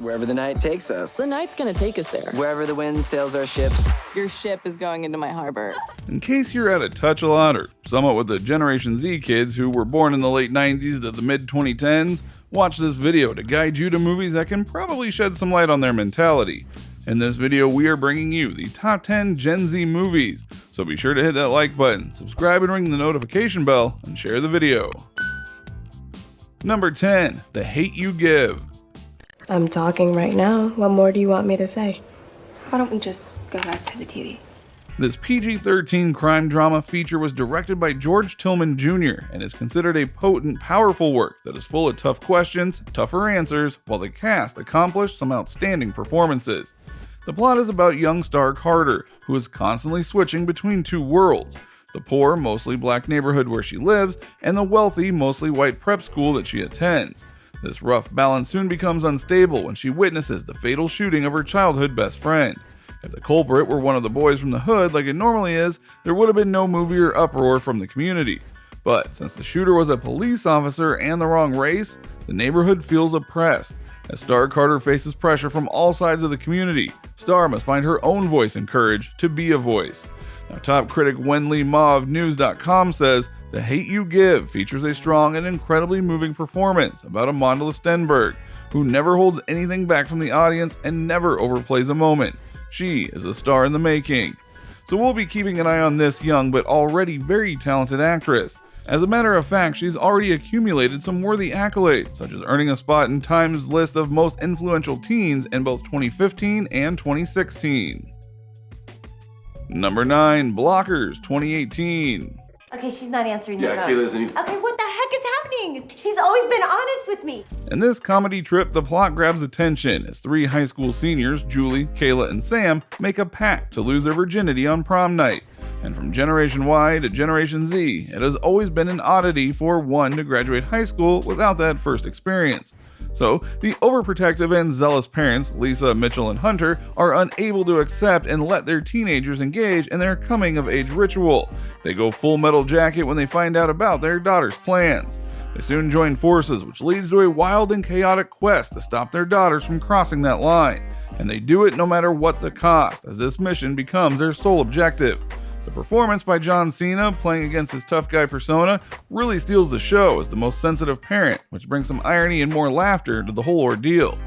Wherever the night takes us. The night's gonna take us there. Wherever the wind sails our ships. Your ship is going into my harbor. In case you're out of touch a lot or somewhat with the Generation Z kids who were born in the late 90s to the mid 2010s, watch this video to guide you to movies that can probably shed some light on their mentality. In this video, we are bringing you the top 10 Gen Z movies, so be sure to hit that like button, subscribe and ring the notification bell, and share the video. Number 10, The Hate U Give. I'm talking right now. What more do you want me to say? Why don't we just go back to the TV? This PG-13 crime drama feature was directed by George Tillman Jr. and is considered a potent, powerful work that is full of tough questions, tougher answers, while the cast accomplished some outstanding performances. The plot is about young star Carter, who is constantly switching between two worlds: the poor, mostly black neighborhood where she lives, and the wealthy, mostly white prep school that she attends. This rough balance soon becomes unstable when she witnesses the fatal shooting of her childhood best friend. If the culprit were one of the boys from the hood like it normally is, there would have been no movie or uproar from the community. But since the shooter was a police officer and the wrong race, the neighborhood feels oppressed. As Star Carter faces pressure from all sides of the community, Star must find her own voice and courage to be a voice. Now, top critic Wenli Ma of News.com says, The Hate U Give features a strong and incredibly moving performance about Amanda Stenberg, who never holds anything back from the audience and never overplays a moment. She is a star in the making. So we'll be keeping an eye on this young but already very talented actress. As a matter of fact, she's already accumulated some worthy accolades, such as earning a spot in Time's list of most influential teens in both 2015 and 2016. Number 9, Blockers, 2018. Okay, she's not answering the phone. Kayla isn't. Okay, what the heck is happening? She's always been honest with me. In this comedy trip, the plot grabs attention as 3 high school seniors, Julie, Kayla, and Sam, make a pact to lose their virginity on prom night. And from Generation Y to Generation Z, it has always been an oddity for one to graduate high school without that first experience. So, the overprotective and zealous parents, Lisa, Mitchell, and Hunter, are unable to accept and let their teenagers engage in their coming-of-age ritual. They go full metal jacket when they find out about their daughter's plans. They soon join forces, which leads to a wild and chaotic quest to stop their daughters from crossing that line. And they do it no matter what the cost, as this mission becomes their sole objective. The performance by John Cena, playing against his tough guy persona, really steals the show as the most sensitive parent, which brings some irony and more laughter to the whole ordeal.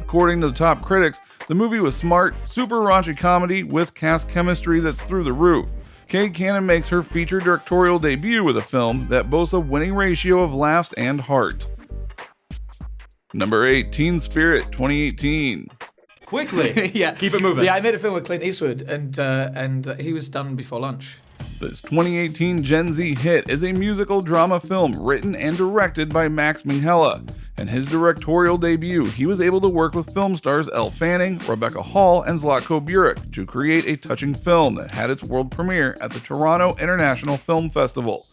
According to the top critics, the movie was smart, super raunchy comedy with cast chemistry that's through the roof. Kay Cannon makes her feature directorial debut with a film that boasts a winning ratio of laughs and heart. Number 8, Teen Spirit, 2018. Quickly, Yeah, keep it moving. Yeah, I made a film with Clint Eastwood, and he was done before lunch. This 2018 Gen Z hit is a musical drama film written and directed by Max Minghella. In his directorial debut, he was able to work with film stars Elle Fanning, Rebecca Hall, and Zlatko Burek to create a touching film that had its world premiere at the Toronto International Film Festival.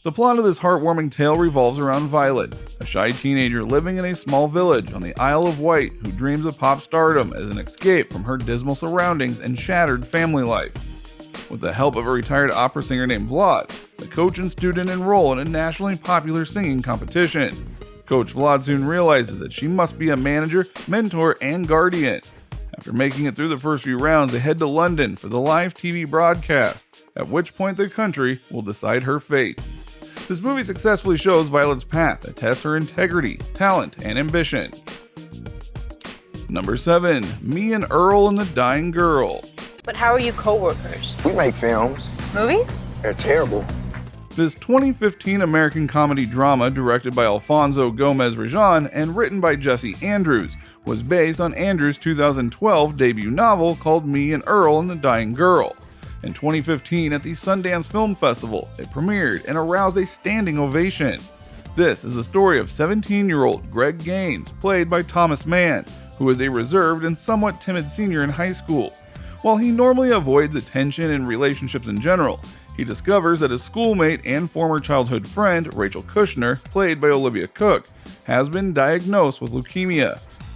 The plot of this heartwarming tale revolves around Violet, a shy teenager living in a small village on the Isle of Wight who dreams of pop stardom as an escape from her dismal surroundings and shattered family life. With the help of a retired opera singer named Vlad, the coach and student enroll in a nationally popular singing competition. Coach Vlad soon realizes that she must be a manager, mentor, and guardian. After making it through the first few rounds, they head to London for the live TV broadcast, at which point the country will decide her fate. This movie successfully shows Violet's path that tests her integrity, talent, and ambition. Number 7, Me and Earl and the Dying Girl. But how are you co-workers? We make films. Movies? They're terrible. This 2015 American comedy drama, directed by Alfonso Gomez-Rejon and written by Jesse Andrews, was based on Andrews' 2012 debut novel called Me and Earl and the Dying Girl. In 2015, at the Sundance Film Festival, it premiered and aroused a standing ovation. This is the story of 17-year-old Greg Gaines, played by Thomas Mann, who is a reserved and somewhat timid senior in high school. While he normally avoids attention and relationships in general, he discovers that his schoolmate and former childhood friend, Rachel Kushner, played by Olivia Cook, has been diagnosed with leukemia.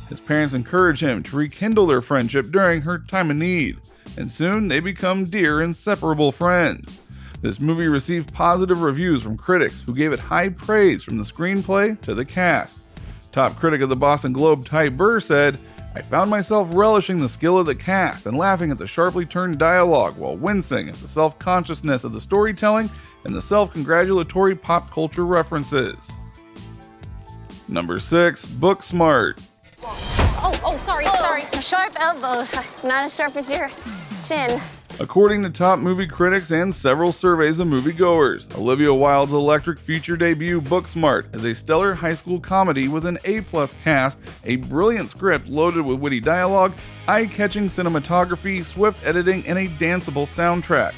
His parents encourage him to rekindle their friendship during her time of need, and soon they become dear, inseparable friends. This movie received positive reviews from critics who gave it high praise from the screenplay to the cast. Top critic of the Boston Globe, Ty Burr, said, I found myself relishing the skill of the cast and laughing at the sharply turned dialogue while wincing at the self-consciousness of the storytelling and the self-congratulatory pop culture references. Number 6. Booksmart. Sorry. Sharp elbows. Not as sharp as your chin. According to top movie critics and several surveys of moviegoers, Olivia Wilde's electric feature debut Booksmart is a stellar high school comedy with an A-plus cast, a brilliant script loaded with witty dialogue, eye-catching cinematography, swift editing, and a danceable soundtrack.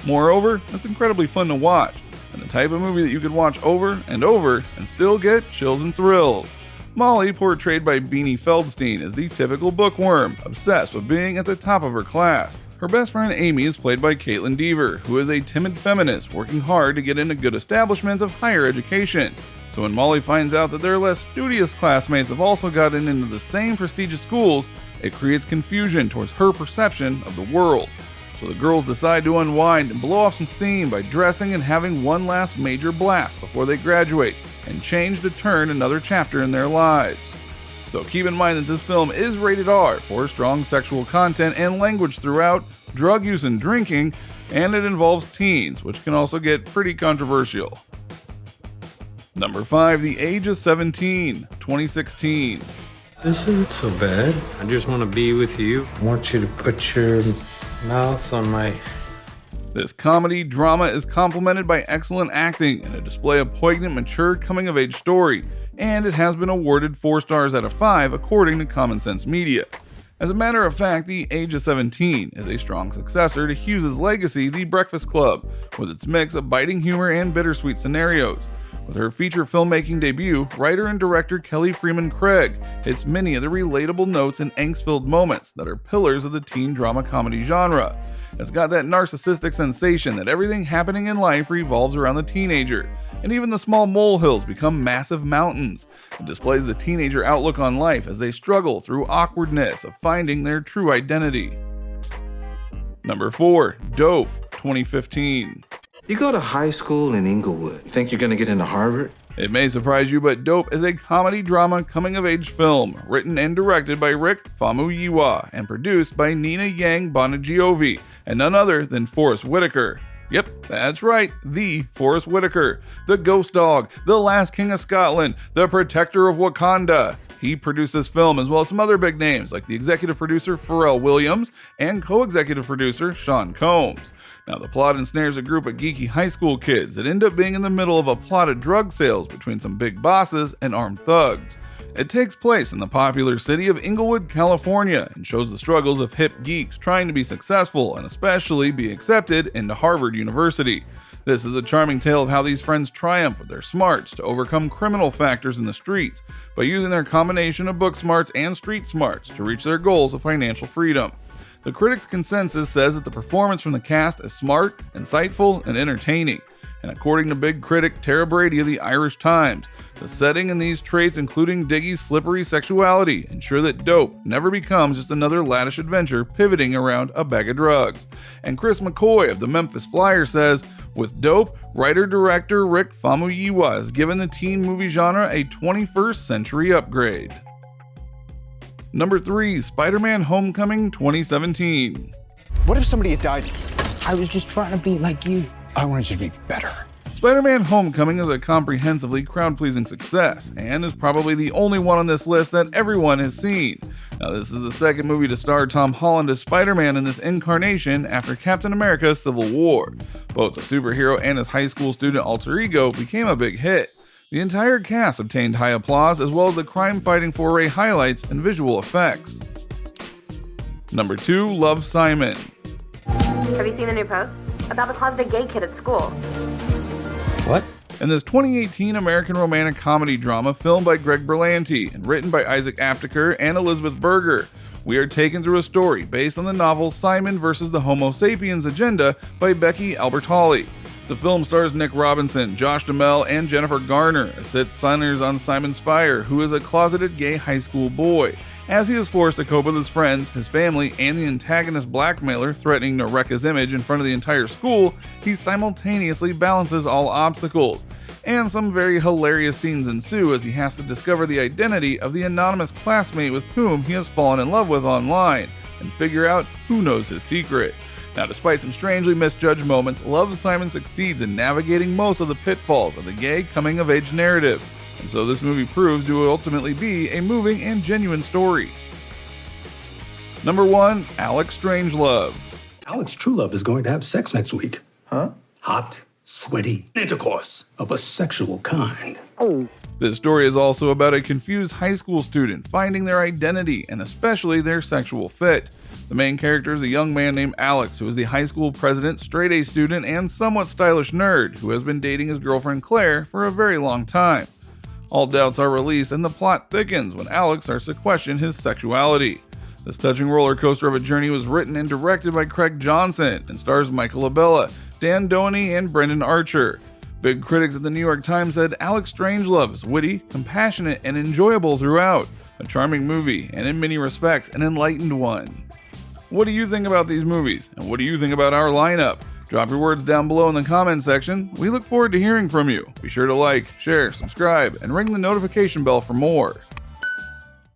Moreover, it's incredibly fun to watch, and the type of movie that you could watch over and still get chills and thrills. Molly, portrayed by Beanie Feldstein, is the typical bookworm, obsessed with being at the top of her class. Her best friend Amy is played by Caitlin Dever, who is a timid feminist working hard to get into good establishments of higher education. So when Molly finds out that their less studious classmates have also gotten into the same prestigious schools, it creates confusion towards her perception of the world. So the girls decide to unwind and blow off some steam by dressing and having one last major blast before they graduate and change to turn another chapter in their lives. So keep in mind that this film is rated R for strong sexual content and language throughout, drug use and drinking, and it involves teens, which can also get pretty controversial. Number 5. The Age of 17, 2016. This isn't so bad. I just want to be with you. I want you to put your mouth on my... This comedy drama is complemented by excellent acting and a display of poignant, mature coming-of-age story, and it has been awarded 4 stars out of 5 according to Common Sense Media. As a matter of fact, The Age of 17 is a strong successor to Hughes' legacy, The Breakfast Club, with its mix of biting humor and bittersweet scenarios. With her feature filmmaking debut, writer and director Kelly Freeman Craig hits many of the relatable notes and angst-filled moments that are pillars of the teen drama comedy genre. It's got that narcissistic sensation that everything happening in life revolves around the teenager, and even the small molehills become massive mountains. It displays the teenager outlook on life as they struggle through awkwardness of finding their true identity. Number 4. Dope, 2015. You go to high school in Inglewood. Think you're gonna get into Harvard? It may surprise you, but Dope is a comedy drama coming-of-age film written and directed by Rick Famuyiwa and produced by Nina Yang Bonagiovi and none other than Forrest Whitaker. Yep, that's right, the Forrest Whitaker, the ghost dog, the last king of Scotland, the protector of Wakanda. He produced this film as well as some other big names like the executive producer Pharrell Williams and co-executive producer Sean Combs. Now, the plot ensnares a group of geeky high school kids that end up being in the middle of a plot of drug sales between some big bosses and armed thugs. It takes place in the popular city of Inglewood, California, and shows the struggles of hip geeks trying to be successful and especially be accepted into Harvard University. This is a charming tale of how these friends triumph with their smarts to overcome criminal factors in the streets by using their combination of book smarts and street smarts to reach their goals of financial freedom. The critics' consensus says that the performance from the cast is smart, insightful, and entertaining. And according to big critic Tara Brady of the Irish Times, the setting and these traits, including Diggy's slippery sexuality, ensure that Dope never becomes just another laddish adventure pivoting around a bag of drugs. And Chris McCoy of the Memphis Flyer says, with Dope, writer-director Rick Famuyiwa has given the teen movie genre a 21st century upgrade. Number 3. Spider-Man Homecoming 2017. What if somebody had died? I was just trying to be like you. I wanted you to be better. Spider-Man Homecoming is a comprehensively crowd-pleasing success, and is probably the only one on this list that everyone has seen. Now, this is the second movie to star Tom Holland as Spider-Man in this incarnation after Captain America Civil War. Both the superhero and his high school student alter ego became a big hit. The entire cast obtained high applause, as well as the crime-fighting foray highlights and visual effects. Number 2. Love, Simon. Have you seen the new post? About the closeted gay kid at school. What? In this 2018 American romantic comedy drama filmed by Greg Berlanti and written by Isaac Aptaker and Elizabeth Berger, we are taken through a story based on the novel Simon vs. the Homo Sapiens Agenda by Becky Albertalli. The film stars Nick Robinson, Josh Duhamel, and Jennifer Garner as it centers on Simon Spire, who is a closeted gay high school boy. As he is forced to cope with his friends, his family, and the antagonist blackmailer threatening to wreck his image in front of the entire school, he simultaneously balances all obstacles. and some very hilarious scenes ensue as he has to discover the identity of the anonymous classmate with whom he has fallen in love with online, and figure out who knows his secret. Now, despite some strangely misjudged moments, Love, Simon succeeds in navigating most of the pitfalls of the gay coming-of-age narrative, and so this movie proves to ultimately be a moving and genuine story. Number 1, Alex Strangelove. Alex Truelove is going to have sex next week. Huh? Hot, sweaty intercourse of a sexual kind. This story is also about a confused high school student finding their identity and especially their sexual fit. The main character is a young man named Alex, who is the high school president, straight-A student, and somewhat stylish nerd who has been dating his girlfriend Claire for a very long time. All doubts are released and the plot thickens when Alex starts to question his sexuality. This touching roller coaster of a journey was written and directed by Craig Johnson and stars Michael Abella, Dan Doney, and Brendan Archer. Big critics at the New York Times said Alex Strangelove is witty, compassionate, and enjoyable throughout. A charming movie, and in many respects, an enlightened one. What do you think about these movies? And what do you think about our lineup? Drop your words down below in the comments section. We look forward to hearing from you. Be sure to like, share, subscribe, and ring the notification bell for more.